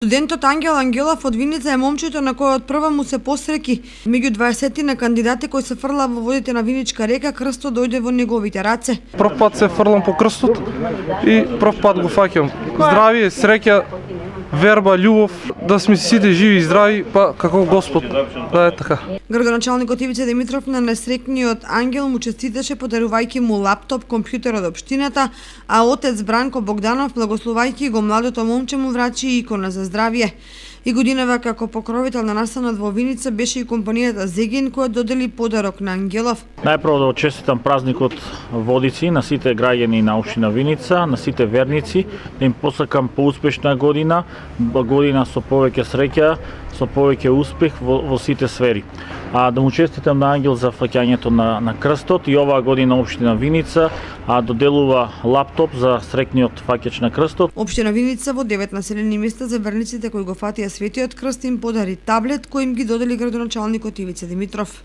Студентот Ангел Ангелов од Виница е момчето на кој од прва му се посреки. Меѓу 20 на кандидати кои се фрла во водите на Виничка река, крстот дојде во неговите раце. Прв пат се фрлам по крстот и прв пат го фаќам. Здравие, среќа, верба, љубов, да сме сите живи и здрави, па како Господ, да е така. Градоначалникот Ивица Димитров на несрекниот Ангел му честиташе подарувајќи му лаптоп, компјутер од општината, а отец Бранко Богданов благословајќи го младото момче му врачи икона за здравје. И годинава како покровител на настанот во Виница беше и компанијата Зегин која додели подарок на Ангелов. Најпрво да честитам празникот Водици на сите граѓани на општина Виница, на сите верници, да им посакам поуспешна година со повеќе среќа, со повеќе успех во сите сфери. Да му честитам на Ангел за фаќањето на крстот и оваа година општина Виница доделува лаптоп за срекниот фаќач на крстот. Општина Виница во 9 населени места за верниците кои го фатија Светиот крст им подари таблет кој им ги додели градоначалникот Ивица Димитров.